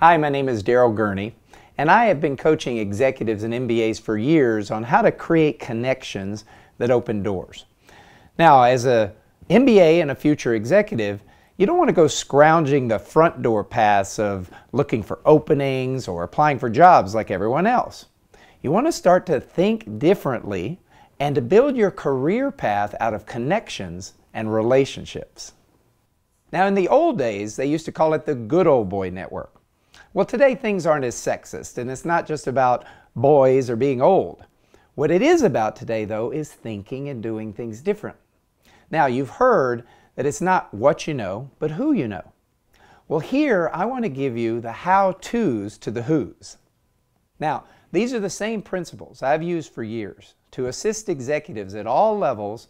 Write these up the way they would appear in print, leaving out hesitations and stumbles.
Hi, my name is Darrell Gurney, and I have been coaching executives and MBAs for years on how to create connections that open doors. Now, as an MBA and a future executive, you don't want to go scrounging the front door paths of looking for openings or applying for jobs like everyone else. You want to start to think differently and to build your career path out of connections and relationships. Now, in the old days, they used to call it the good old boy network. Well, today things aren't as sexist, and it's not just about boys or being old. What it is about today, though, is thinking and doing things different. Now, you've heard that it's not what you know, but who you know. Well, here I want to give you the how-tos to the who's. Now, these are the same principles I've used for years to assist executives at all levels,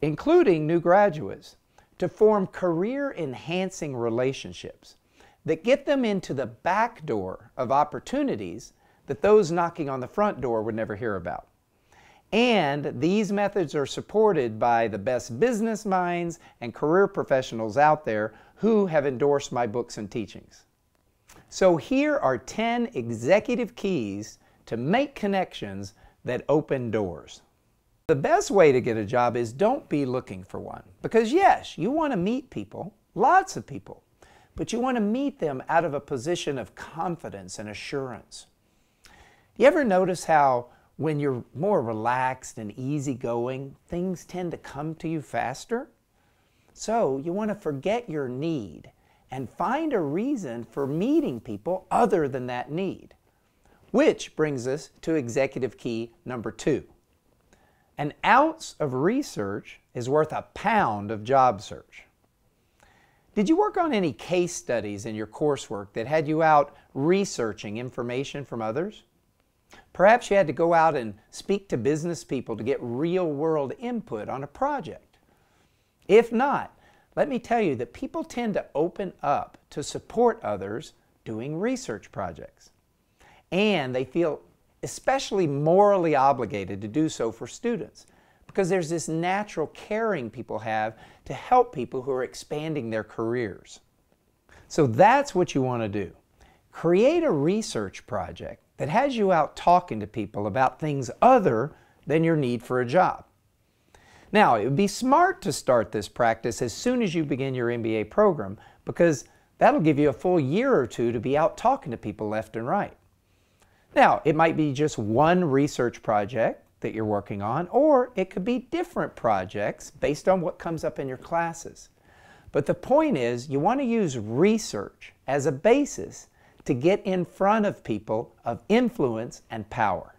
including new graduates, to form career-enhancing relationships that get them into the back door of opportunities that those knocking on the front door would never hear about. And these methods are supported by the best business minds and career professionals out there who have endorsed my books and teachings. So here are 10 executive keys to make connections that open doors. The best way to get a job is don't be looking for one. Because yes, you want to meet people, lots of people, but you want to meet them out of a position of confidence and assurance. You ever notice how when you're more relaxed and easygoing, things tend to come to you faster? So you want to forget your need and find a reason for meeting people other than that need. Which brings us to executive key number 2. An ounce of research is worth a pound of job search. Did you work on any case studies in your coursework that had you out researching information from others? Perhaps you had to go out and speak to business people to get real-world input on a project. If not, let me tell you that people tend to open up to support others doing research projects. And they feel especially morally obligated to do so for students, because there's this natural caring people have to help people who are expanding their careers. So that's what you want to do. Create a research project that has you out talking to people about things other than your need for a job. Now, it would be smart to start this practice as soon as you begin your MBA program, because that'll give you a full year or two to be out talking to people left and right. Now, it might be just one research project that you're working on, or it could be different projects based on what comes up in your classes. But the point is, you want to use research as a basis to get in front of people of influence and power.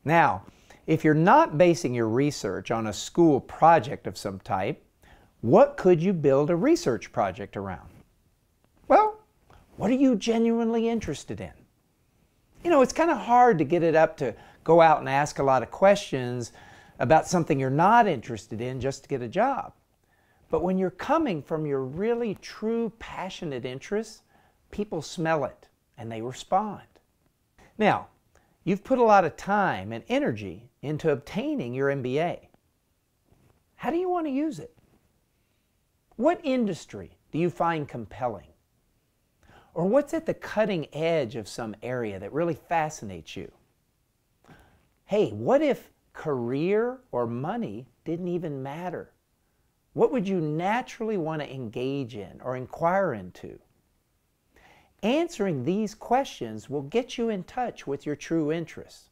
Now, if you're not basing your research on a school project of some type, what could you build a research project around? Well, what are you genuinely interested in? You know, it's kind of hard to get it up to go out and ask a lot of questions about something you're not interested in just to get a job. But when you're coming from your really true passionate interests, people smell it and they respond. Now, you've put a lot of time and energy into obtaining your MBA. How do you want to use it? What industry do you find compelling? Or what's at the cutting edge of some area that really fascinates you? Hey, what if career or money didn't even matter? What would you naturally want to engage in or inquire into? Answering these questions will get you in touch with your true interests.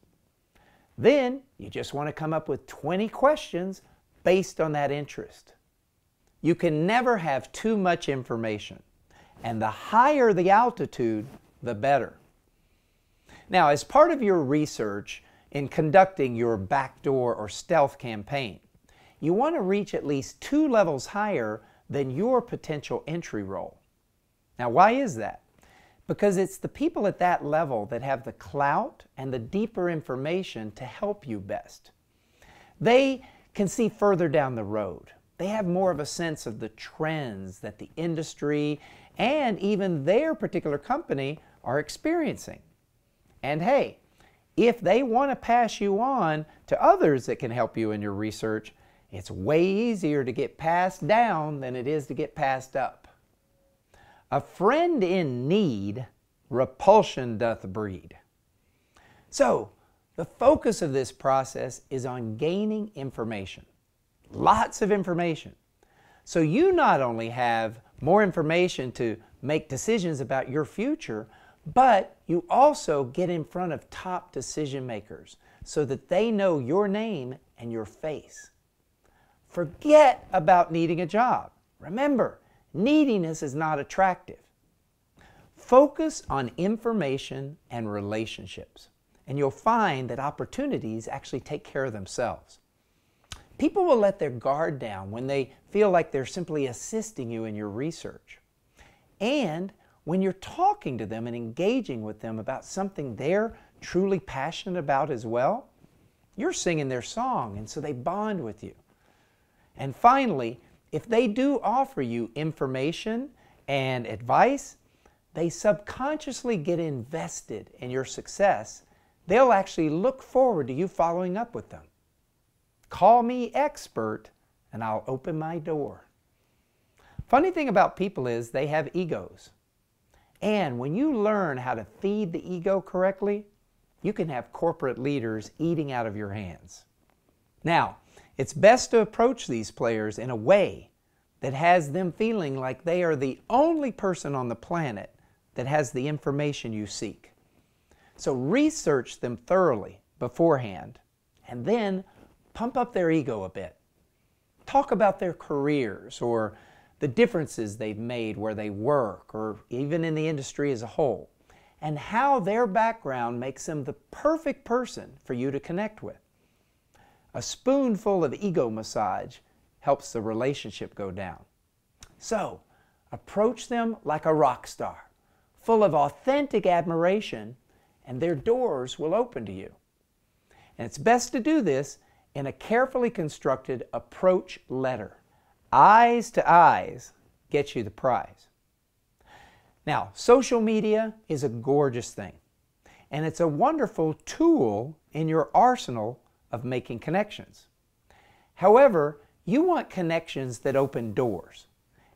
Then you just want to come up with 20 questions based on that interest. You can never have too much information. And the higher the altitude, the better. Now, as part of your research in conducting your backdoor or stealth campaign, you want to reach at least 2 levels higher than your potential entry role. Now, why is that? Because it's the people at that level that have the clout and the deeper information to help you best. They can see further down the road. They have more of a sense of the trends that the industry and even their particular company are experiencing. And hey, if they want to pass you on to others that can help you in your research, it's way easier to get passed down than it is to get passed up. A friend in need, repulsion doth breed. So, the focus of this process is on gaining information. Lots of information. So you not only have more information to make decisions about your future, but you also get in front of top decision makers so that they know your name and your face. Forget about needing a job. Remember, neediness is not attractive. Focus on information and relationships, and you'll find that opportunities actually take care of themselves. People will let their guard down when they feel like they're simply assisting you in your research. And when you're talking to them and engaging with them about something they're truly passionate about as well, you're singing their song, and so they bond with you. And finally, if they do offer you information and advice, they subconsciously get invested in your success. They'll actually look forward to you following up with them. Call me expert and I'll open my door. Funny thing about people is they have egos. And when you learn how to feed the ego correctly, you can have corporate leaders eating out of your hands. Now, it's best to approach these players in a way that has them feeling like they are the only person on the planet that has the information you seek. So research them thoroughly beforehand and then pump up their ego a bit. Talk about their careers or the differences they've made where they work or even in the industry as a whole, and how their background makes them the perfect person for you to connect with. A spoonful of ego massage helps the relationship go down. So, approach them like a rock star, full of authentic admiration, and their doors will open to you. And it's best to do this in a carefully constructed approach letter. Eyes to eyes gets you the prize. Now, social media is a gorgeous thing, and it's a wonderful tool in your arsenal of making connections. However, you want connections that open doors,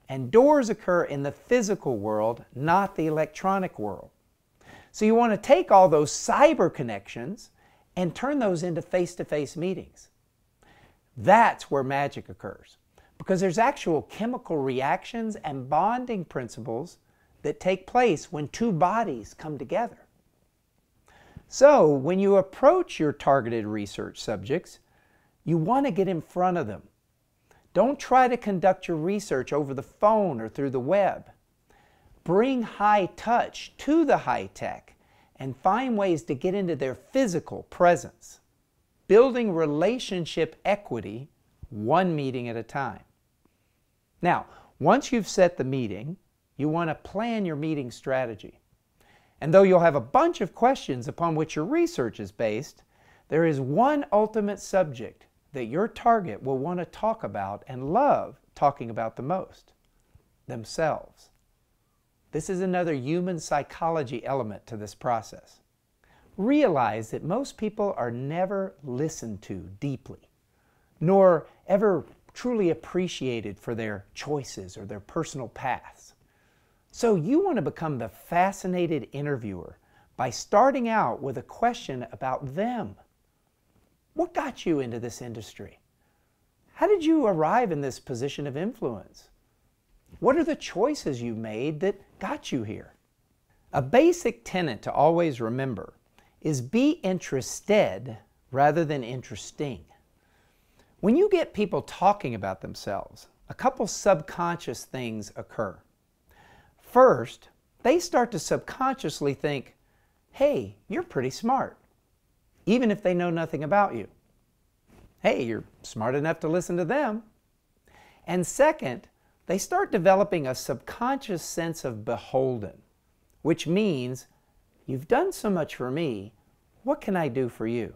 and doors occur in the physical world, not the electronic world. So you want to take all those cyber connections and turn those into face-to-face meetings. That's where magic occurs, because there's actual chemical reactions and bonding principles that take place when two bodies come together. So when you approach your targeted research subjects, you want to get in front of them. Don't try to conduct your research over the phone or through the web. Bring high touch to the high tech and find ways to get into their physical presence, building relationship equity one meeting at a time. Now, once you've set the meeting, you want to plan your meeting strategy. And though you'll have a bunch of questions upon which your research is based, there is one ultimate subject that your target will want to talk about and love talking about the most: themselves. This is another human psychology element to this process. Realize that most people are never listened to deeply, nor ever truly appreciated for their choices or their personal paths. So you want to become the fascinated interviewer by starting out with a question about them. What got you into this industry? How did you arrive in this position of influence? What are the choices you made that got you here? A basic tenet to always remember is be interested rather than interesting. When you get people talking about themselves, a couple subconscious things occur. First, they start to subconsciously think, hey, you're pretty smart, even if they know nothing about you. Hey, you're smart enough to listen to them. And second, they start developing a subconscious sense of beholden, which means, you've done so much for me, what can I do for you?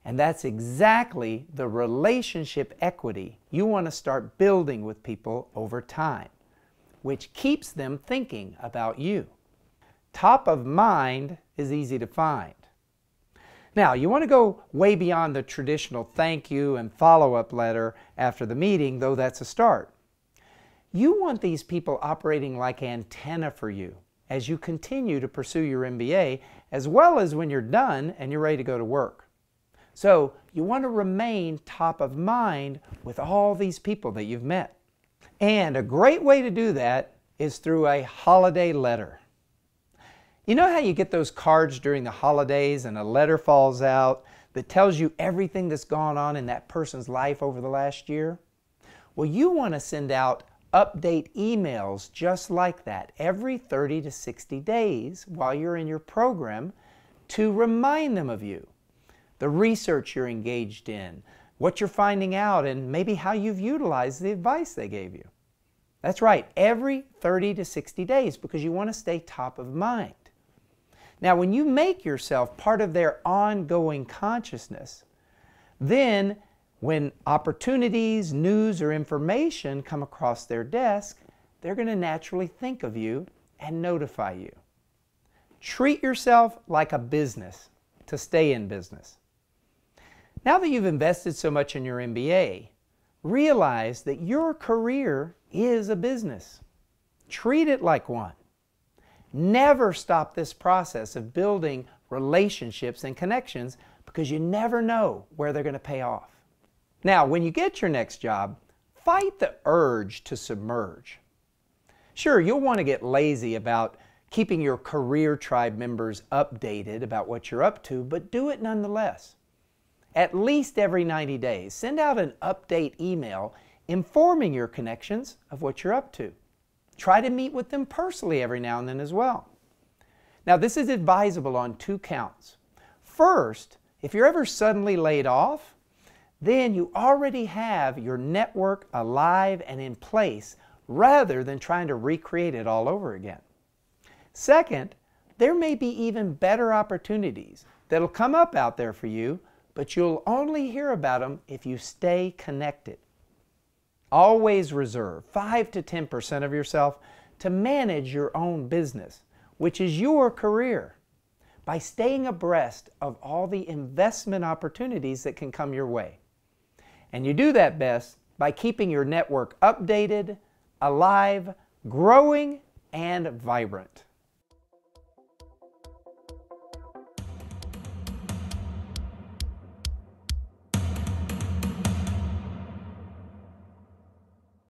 And that's exactly the relationship equity you want to start building with people over time, which keeps them thinking about you. Top of mind is easy to find. Now, you want to go way beyond the traditional thank you and follow-up letter after the meeting, though that's a start. You want these people operating like antenna for you as you continue to pursue your MBA, as well as when you're done and you're ready to go to work. So you want to remain top of mind with all these people that you've met. And a great way to do that is through a holiday letter. You know how you get those cards during the holidays and a letter falls out that tells you everything that's gone on in that person's life over the last year? Well, you want to send out update emails just like that every 30 to 60 days while you're in your program to remind them of you, the research you're engaged in, what you're finding out, and maybe how you've utilized the advice they gave you. That's right, every 30 to 60 days, because you want to stay top of mind. Now, when you make yourself part of their ongoing consciousness, then when opportunities, news, or information come across their desk, they're going to naturally think of you and notify you. Treat yourself like a business to stay in business. Now that you've invested so much in your MBA, realize that your career is a business. Treat it like one. Never stop this process of building relationships and connections, because you never know where they're going to pay off. Now, when you get your next job, fight the urge to submerge. Sure, you'll want to get lazy about keeping your career tribe members updated about what you're up to, but do it nonetheless. At least every 90 days, send out an update email informing your connections of what you're up to. Try to meet with them personally every now and then as well. Now, this is advisable on 2 counts. First, if you're ever suddenly laid off, then you already have your network alive and in place rather than trying to recreate it all over again. Second, there may be even better opportunities that'll come up out there for you, but you'll only hear about them if you stay connected. Always reserve 5 to 10% of yourself to manage your own business, which is your career, by staying abreast of all the investment opportunities that can come your way. And you do that best by keeping your network updated, alive, growing, and vibrant.